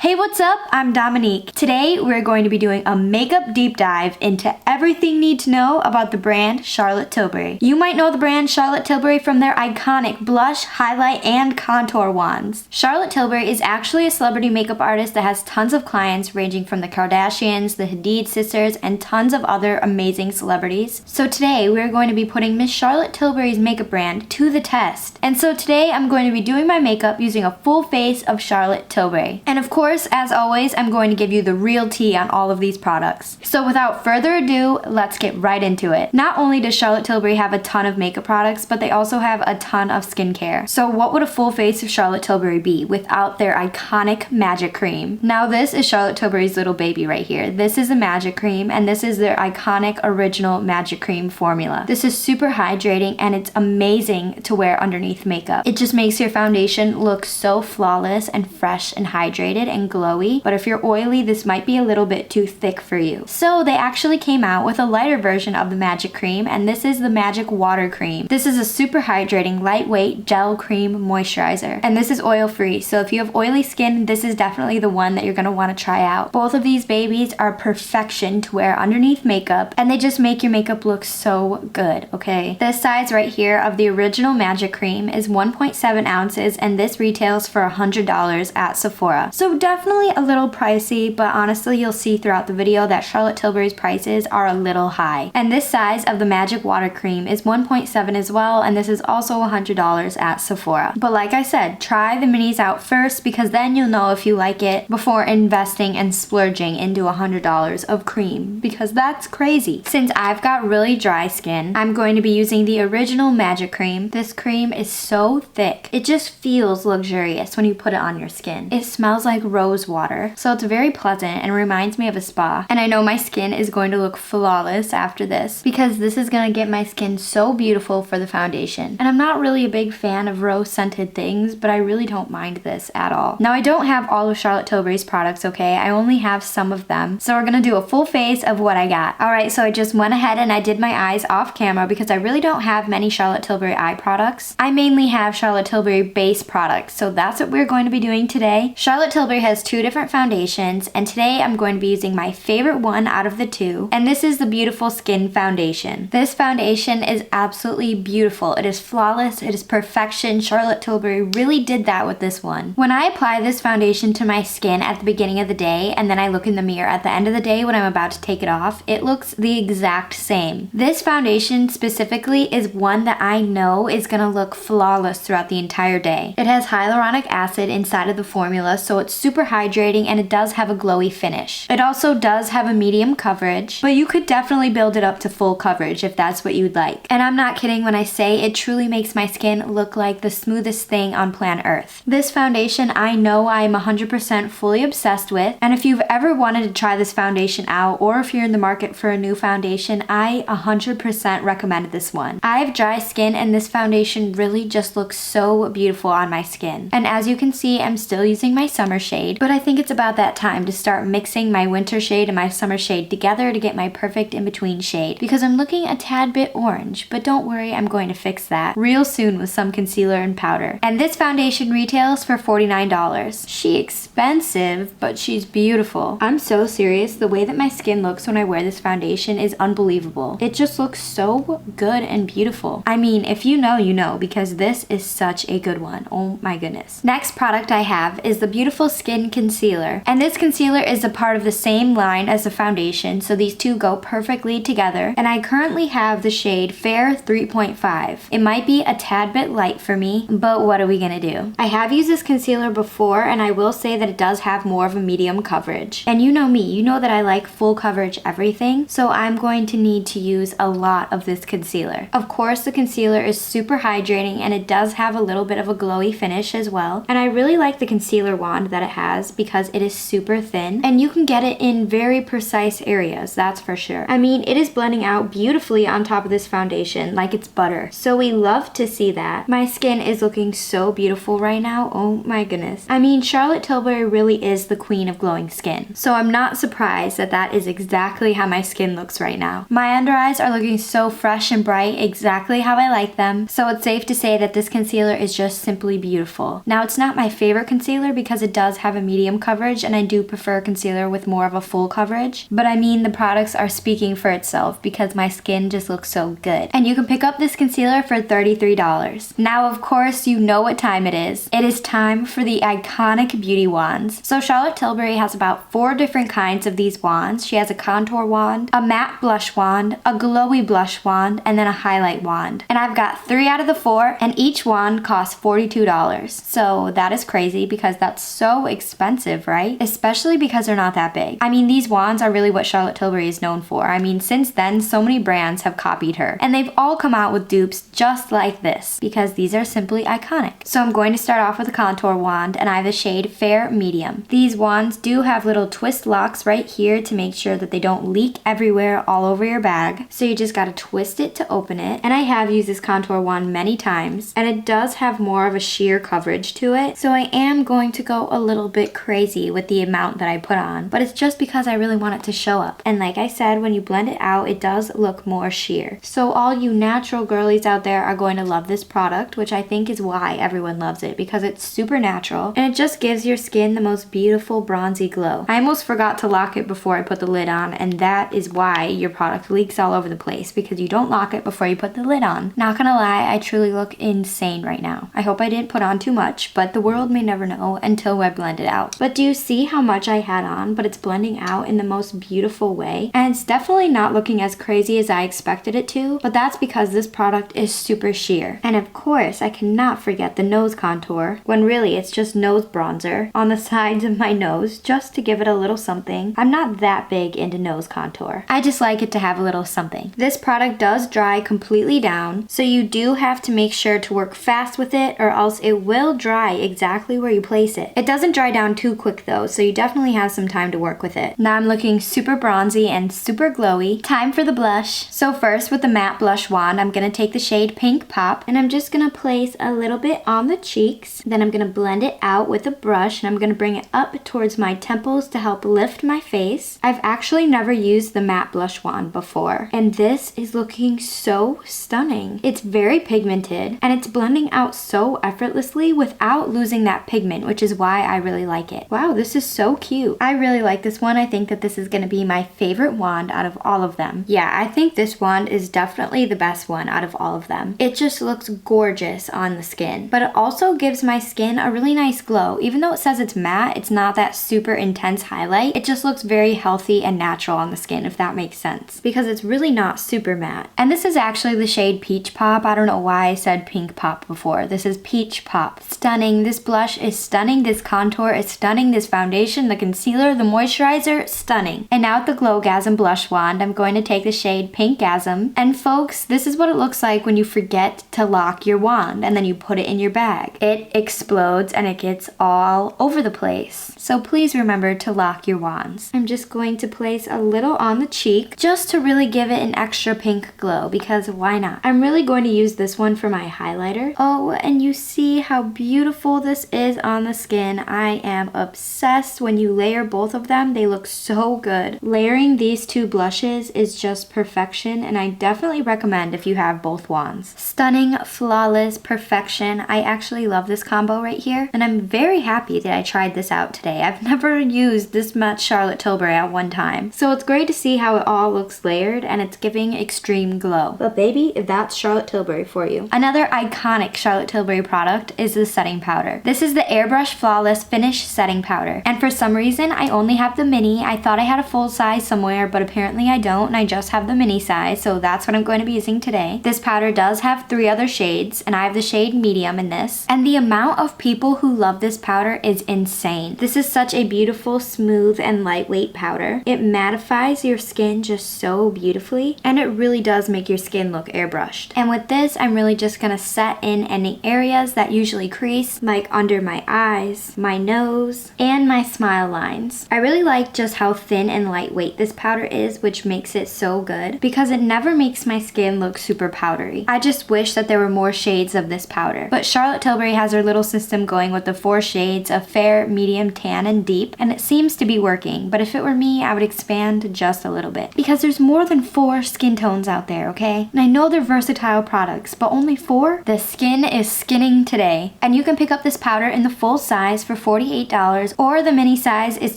Hey, what's up? I'm Dominique. Today we're going to be doing a makeup deep dive into everything you need to know about the brand Charlotte Tilbury. You might know the brand Charlotte Tilbury from their iconic blush, highlight, and contour wands. Charlotte Tilbury is actually a celebrity makeup artist that has tons of clients ranging from the Kardashians, the Hadid sisters, and tons of other amazing celebrities. So today we're going to be putting Miss Charlotte Tilbury's makeup brand to the test. And so today I'm going to be doing my makeup using a full face of Charlotte Tilbury. And of course, as always, I'm going to give you the real tea on all of these products. So without further ado, let's get right into it. Not only does Charlotte Tilbury have a ton of makeup products, but they also have a ton of skincare. So what would a full face of Charlotte Tilbury be without their iconic magic cream? Now this is Charlotte Tilbury's little baby right here. This is a magic cream, and this is their iconic original magic cream formula. This is super hydrating, and it's amazing to wear underneath makeup. It just makes your foundation look so flawless and fresh and hydrated and glowy, but if you're oily, this might be a little bit too thick for you. So they actually came out with a lighter version of the magic cream, and this is the magic water cream. This is a super hydrating, lightweight gel cream moisturizer, and this is oil free. So if you have oily skin, this is definitely the one that you're gonna want to try out. Both of these babies are perfection to wear underneath makeup, and they just make your makeup look so good, okay? This size right here of the original magic cream is 1.7 ounces, and this retails for $100 at Sephora. So definitely a little pricey, but honestly you'll see throughout the video that Charlotte Tilbury's prices are a little high. And this size of the magic water cream is 1.7 as well, and this is also $100 at Sephora. But like I said, try the minis out first, because then you'll know if you like it before investing and splurging into $100 of cream, because that's crazy. Since I've got really dry skin, I'm going to be using the original magic cream. This cream is so thick. It just feels luxurious when you put it on your skin. It smells like rose water, so it's very pleasant and reminds me of a spa. And I know my skin is going to look flawless after this, because this is going to get my skin so beautiful for the foundation. And I'm not really a big fan of rose scented things, but I really don't mind this at all. Now I don't have all of Charlotte Tilbury's products, okay? I only have some of them. So we're gonna do a full face of what I got. Alright, so I just went ahead and I did my eyes off camera because I really don't have many Charlotte Tilbury eye products. I mainly have Charlotte Tilbury base products, so that's what we're going to be doing today. Charlotte Tilbury has two different foundations, and today I'm going to be using my favorite one out of the two, and this is the Beautiful Skin Foundation. This foundation is absolutely beautiful. It is flawless. It is perfection. Charlotte Tilbury really did that with this one. When I apply this foundation to my skin at the beginning of the day, and then I look in the mirror at the end of the day when I'm about to take it off, it looks the exact same. This foundation specifically is one that I know is gonna look flawless throughout the entire day. It has hyaluronic acid inside of the formula, so it's super hydrating, and it does have a glowy finish. It also does have a medium coverage, but you could definitely build it up to full coverage if that's what you'd like. And I'm not kidding when I say it truly makes my skin look like the smoothest thing on planet Earth. This foundation I know I am 100% fully obsessed with, and if you've ever wanted to try this foundation out, or if you're in the market for a new foundation, I 100% recommend this one. I have dry skin, and this foundation really just looks so beautiful on my skin. And as you can see, I'm still using my summer shade, but I think it's about that time to start mixing my winter shade and my summer shade together to get my perfect in-between shade, because I'm looking a tad bit orange, but don't worry, I'm going to fix that real soon with some concealer and powder. And this foundation retails for $49. She's expensive, but she's beautiful. I'm so serious. The way that my skin looks when I wear this foundation is unbelievable. It just looks so good and beautiful. I mean, if you know, you know, because this is such a good one. Oh my goodness. Next product I have is the Beautiful Skin Concealer. And this concealer is a part of the same line as the foundation, so these two go perfectly together. And I currently have the shade Fair 3.5. It might be a tad bit light for me, but what are we gonna do? I have used this concealer before, and I will say that it does have more of a medium coverage. And you know me, you know that I like full coverage everything, so I'm going to need to use a lot of this concealer. Of course, the concealer is super hydrating, and it does have a little bit of a glowy finish as well. And I really like the concealer wand that it has because it is super thin, and you can get it in very precise areas, that's for sure. I mean, it is blending out beautifully on top of this foundation like it's butter, so we love to see that. My skin is looking so beautiful right now. Oh my goodness. I mean, Charlotte Tilbury really is the queen of glowing skin, so I'm not surprised that that is exactly how my skin looks right now. My under eyes are looking so fresh and bright, exactly how I like them, so it's safe to say that this concealer is just simply beautiful. Now, it's not my favorite concealer because it does have have a medium coverage and I do prefer concealer with more of a full coverage. But I mean, the products are speaking for itself because my skin just looks so good. And you can pick up this concealer for $33. Now, of course, you know what time it is. It is time for the iconic beauty wands. So Charlotte Tilbury has about 4 different kinds of these wands. She has a contour wand, a matte blush wand, a glowy blush wand, and then a highlight wand. And I've got 3 out of the 4, and each wand costs $42. So that is crazy because that's so expensive, right? Especially because they're not that big. I mean, these wands are really what Charlotte Tilbury is known for. I mean, since then, so many brands have copied her. And they've all come out with dupes just like this because these are simply iconic. So I'm going to start off with a contour wand, and I have the shade Fair Medium. These wands do have little twist locks right here to make sure that they don't leak everywhere all over your bag. So you just gotta twist it to open it. And I have used this contour wand many times, and it does have more of a sheer coverage to it. So I am going to go a little bit crazy with the amount that I put on, but it's just because I really want it to show up. And like I said, when you blend it out, it does look more sheer. So all you natural girlies out there are going to love this product, which I think is why everyone loves it, because it's super natural and it just gives your skin the most beautiful bronzy glow. I almost forgot to lock it before I put the lid on, and that is why your product leaks all over the place, because you don't lock it before you put the lid on. Not gonna lie, I truly look insane right now. I hope I didn't put on too much, but the world may never know until I blend it out. But do you see how much I had on, but it's blending out in the most beautiful way? And it's definitely not looking as crazy as I expected it to, but that's because this product is super sheer. And of course, I cannot forget the nose contour, when really it's just nose bronzer on the sides of my nose just to give it a little something. I'm not that big into nose contour. I just like it to have a little something. This product does dry completely down, so you do have to make sure to work fast with it or else it will dry exactly where you place it. It doesn't dry down too quick though, so you definitely have some time to work with it. Now I'm looking super bronzy and super glowy. Time for the blush. So first, with the matte blush wand, I'm gonna take the shade Pink Pop, and I'm just gonna place a little bit on the cheeks. Then I'm gonna blend it out with a brush, and I'm gonna bring it up towards my temples to help lift my face. I've actually never used the matte blush wand before, and this is looking so stunning. It's very pigmented, and it's blending out so effortlessly without losing that pigment, which is why I really like it. Wow, this is so cute. I really like this one. I think that this is gonna be my favorite wand out of all of them. Yeah, I think this wand is definitely the best one out of all of them. It just looks gorgeous on the skin, but it also gives my skin a really nice glow. Even though it says it's matte, it's not that super intense highlight. It just looks very healthy and natural on the skin, if that makes sense, because it's really not super matte. And this is actually the shade Peach Pop. I don't know why I said Pink Pop before. This is Peach Pop. Stunning. This blush is stunning. This contour is stunning. This foundation, the concealer, the moisturizer, stunning. And now with the Glowgasm blush wand, I'm going to take the shade Pinkgasm. And folks, this is what it looks like when you forget to lock your wand and then you put it in your bag. It explodes and it gets all over the place. So please remember to lock your wands. I'm just going to place a little on the cheek just to really give it an extra pink glow, because why not? I'm really going to use this one for my highlighter. Oh, and you see how beautiful this is on the skin. I am obsessed. When you layer both of them, they look so good. Layering these two blushes is just perfection, and I definitely recommend if you have both wands. Stunning, flawless, perfection. I actually love this combo right here, and I'm very happy that I tried this out today. I've never used this much Charlotte Tilbury at one time, so it's great to see how it all looks layered and it's giving extreme glow. But baby, that's Charlotte Tilbury for you. Another iconic Charlotte Tilbury product is the setting powder. This is the Airbrush Flawless Finish Setting Powder, and for some reason I only have the mini. I thought I had a full size somewhere, but apparently I don't, and I just have the mini size, so that's what I'm going to be using today. This powder does have 3 other shades, and I have the shade medium in this, and the amount of people who love this powder is insane. This is such a beautiful, smooth, and lightweight powder. It mattifies your skin just so beautifully, and it really does make your skin look airbrushed. And with this, I'm really just gonna set in any areas that usually crease, like under my eyes, my nose, and my smile lines. I really like just how thin and lightweight this powder is, which makes it so good because it never makes my skin look super powdery. I just wish that there were more shades of this powder. But Charlotte Tilbury has her little system going with the 4 shades of fair, medium, tan, and deep, and it seems to be working. But if it were me, I would expand just a little bit, because there's more than 4 skin tones out there, okay? And I know they're versatile products, but only 4? The skin is skinning today. And you can pick up this powder in the full size for $40 $48, or the mini size is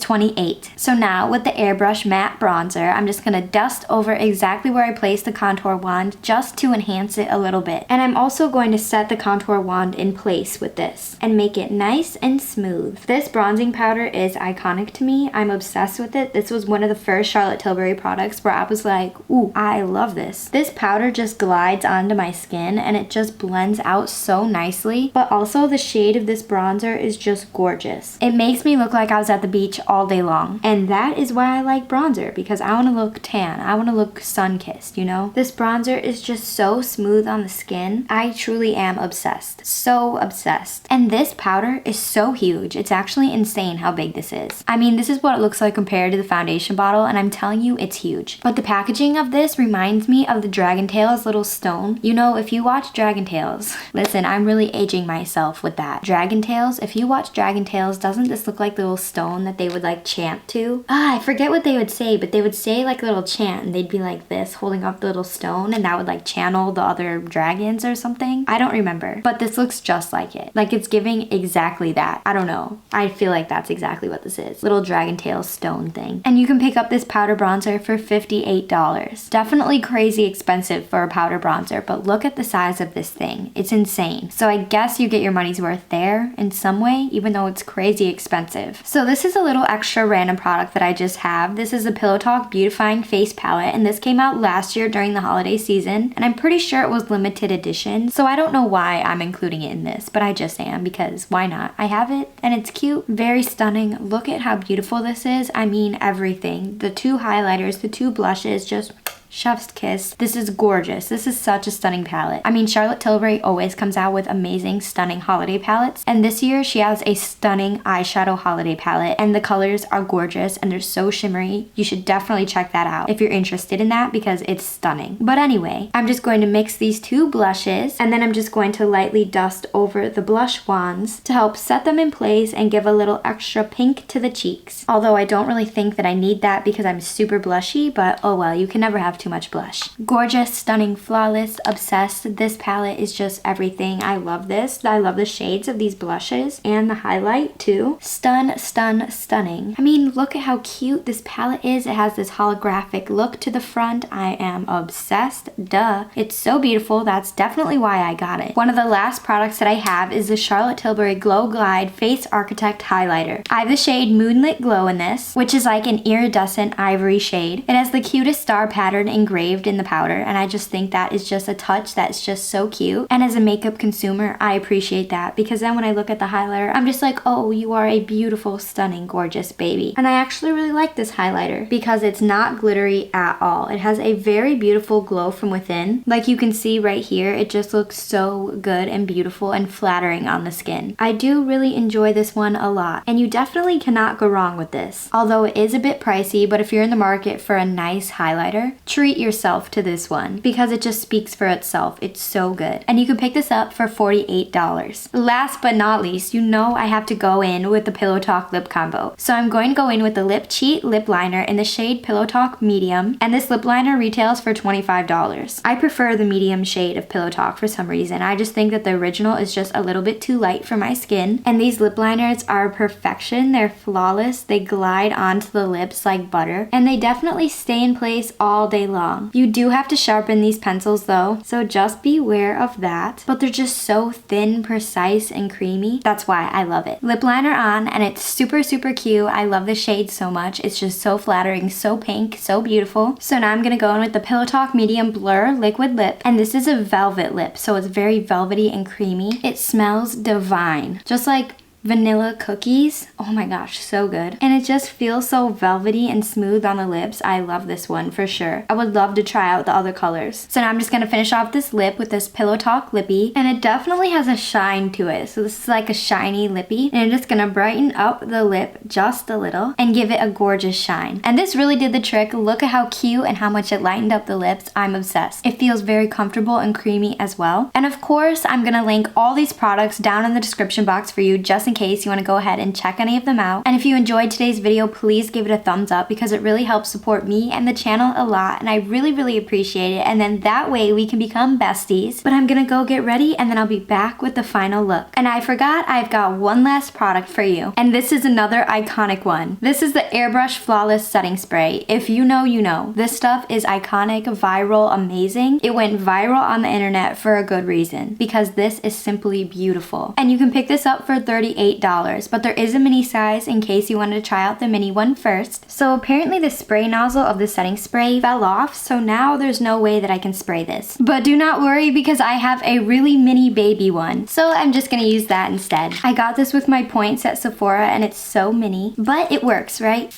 $28. So now with the Airbrush matte bronzer, I'm just gonna dust over exactly where I placed the contour wand just to enhance it a little bit. And I'm also going to set the contour wand in place with this and make it nice and smooth. This bronzing powder is iconic to me. I'm obsessed with it. This was one of the first Charlotte Tilbury products where I was like, ooh, I love this. This powder just glides onto my skin and it just blends out so nicely, but also the shade of this bronzer is just gorgeous. It makes me look like I was at the beach all day long, and that is why I like bronzer, because I want to look tan. I want to look sun-kissed, you know? This bronzer is just so smooth on the skin. I truly am obsessed. So obsessed. And this powder is so huge. It's actually insane how big this is. I mean, this is what it looks like compared to the foundation bottle, and I'm telling you, it's huge. But the packaging of this reminds me of the Dragon Tales little stone. You know, if you watch Dragon Tales, listen, I'm really aging myself with that. Dragon Tales, if you watch Dragon Tales, doesn't this look like the little stone that they would like chant to? I forget what they would say, but they would say like a little chant and they'd be like this, holding up the little stone, and that would like channel the other dragons or something. I don't remember, but this looks just like it. Like it's giving exactly that. I don't know. I feel like that's exactly what this is. Little Dragon Tales stone thing. And you can pick up this powder bronzer for $58. Definitely crazy expensive for a powder bronzer, but look at the size of this thing. It's insane. So I guess you get your money's worth there in some way, even though it's crazy expensive. So this is a little extra random product that I just have. This is a Pillow Talk Beautifying Face Palette, and this came out last year during the holiday season, and I'm pretty sure it was limited edition, so I don't know why I'm including it in this, but I just am, because why not? I have it, and it's cute, very stunning. Look at how beautiful this is. I mean, everything. The two highlighters, the two blushes, just chef's kiss. This is gorgeous. This is such a stunning palette. I mean, Charlotte Tilbury always comes out with amazing, stunning holiday palettes, and this year she has a stunning eyeshadow holiday palette, and the colors are gorgeous and they're so shimmery. You should definitely check that out if you're interested in that, because it's stunning. But anyway, I'm just going to mix these two blushes, and then I'm just going to lightly dust over the blush wands to help set them in place and give a little extra pink to the cheeks. Although I don't really think that I need that because I'm super blushy, but oh well, you can never have too much blush. Gorgeous, stunning, flawless, obsessed. This palette is just everything. I love this. I love the shades of these blushes and the highlight too. Stunning. I mean, look at how cute this palette is. It has this holographic look to the front. I am obsessed. Duh. It's so beautiful. That's definitely why I got it. One of the last products that I have is the Charlotte Tilbury Glow Glide Face Architect Highlighter. I have the shade Moonlit Glow in this, which is like an iridescent ivory shade. It has the cutest star pattern engraved in the powder, and I just think that is just a touch that's just so cute. And as a makeup consumer, I appreciate that, because then when I look at the highlighter, I'm just like, oh, you are a beautiful, stunning, gorgeous baby. And I actually really like this highlighter because it's not glittery at all. It has a very beautiful glow from within. Like you can see right here, it just looks so good and beautiful and flattering on the skin. I do really enjoy this one a lot, and you definitely cannot go wrong with this. Although it is a bit pricey, but if you're in the market for a nice highlighter, treat yourself to this one because it just speaks for itself. It's so good. And you can pick this up for $48. Last but not least, you know I have to go in with the Pillow Talk lip combo. So I'm going to go in with the Lip Cheat lip liner in the shade Pillow Talk Medium, and this lip liner retails for $25. I prefer the medium shade of Pillow Talk for some reason. I just think that the original is just a little bit too light for my skin, and these lip liners are perfection. They're flawless. They glide onto the lips like butter, and they definitely stay in place all day long. You do have to sharpen these pencils though, so just beware of that, but they're just so thin, precise, and creamy. That's why I love it. Lip liner on, and it's super cute. I love the shade so much. It's just so flattering, so pink, so beautiful. So now I'm gonna go in with the Pillow Talk Medium Blur Liquid Lip, and this is a velvet lip, so it's very velvety and creamy. It smells divine, just like vanilla cookies. Oh my gosh, so good. And it just feels so velvety and smooth on the lips. I love this one for sure. I would love to try out the other colors. So now I'm just gonna finish off this lip with this Pillow Talk lippy, and it definitely has a shine to it. So this is like a shiny lippy, and I'm just gonna brighten up the lip just a little and give it a gorgeous shine. And this really did the trick. Look at how cute and how much it lightened up the lips. I'm obsessed. It feels very comfortable and creamy as well. And of course, I'm gonna link all these products down in the description box for you just in in case you want to go ahead and check any of them out. And if you enjoyed today's video, please give it a thumbs up because it really helps support me and the channel a lot, and I really appreciate it. And then that way we can become besties. But I'm gonna go get ready and then I'll be back with the final look. And I forgot, I've got one last product for you. And this is another iconic one. This is the Airbrush Flawless Setting Spray. If you know, you know. This stuff is iconic, viral, amazing. It went viral on the internet for a good reason, because this is simply beautiful. And you can pick this up for $38, but there is a mini size in case you wanted to try out the mini one first. So apparently the spray nozzle of the setting spray fell off, so now there's no way that I can spray this. But do not worry because I have a really mini baby one, so I'm just gonna use that instead. I got this with my points at Sephora and it's so mini, but it works, right?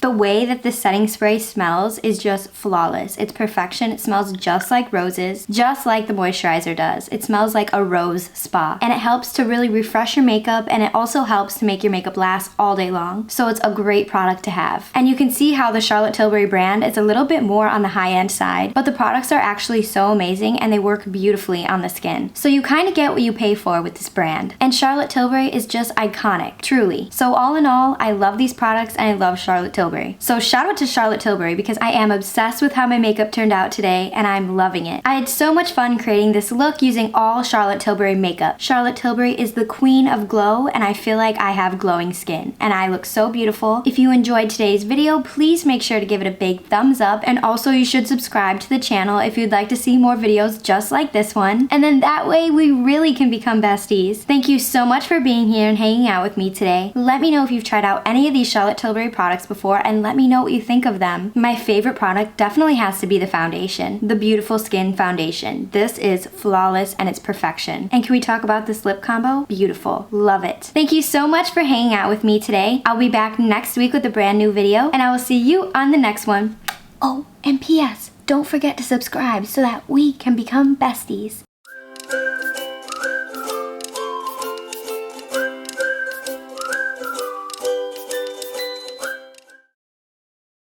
The way that the setting spray smells is just flawless. It's perfection. It smells just like roses, just like the moisturizer does. It smells like a rose spa. And it helps to really refresh your makeup, and it also helps to make your makeup last all day long. So it's a great product to have. And you can see how the Charlotte Tilbury brand is a little bit more on the high-end side, but the products are actually so amazing and they work beautifully on the skin. So you kind of get what you pay for with this brand. And Charlotte Tilbury is just iconic, truly. So all in all, I love these products and I love Charlotte Tilbury. So shout out to Charlotte Tilbury because I am obsessed with how my makeup turned out today and I'm loving it. I had so much fun creating this look using all Charlotte Tilbury makeup. Charlotte Tilbury is the queen of glow, and I feel like I have glowing skin and I look so beautiful. If you enjoyed today's video, please make sure to give it a big thumbs up, and also you should subscribe to the channel if you'd like to see more videos just like this one, and then that way we really can become besties. Thank you so much for being here and hanging out with me today. Let me know if you've tried out any of these Charlotte Tilbury products before and let me know what you think of them. My favorite product definitely has to be the foundation, the Beautiful Skin Foundation. This is flawless and it's perfection. And can we talk about this lip combo? Beautiful. Love it. Thank you so much for hanging out with me today. I'll be back next week with a brand new video, and I will see you on the next one. Oh, and P.S. don't forget to subscribe so that we can become besties.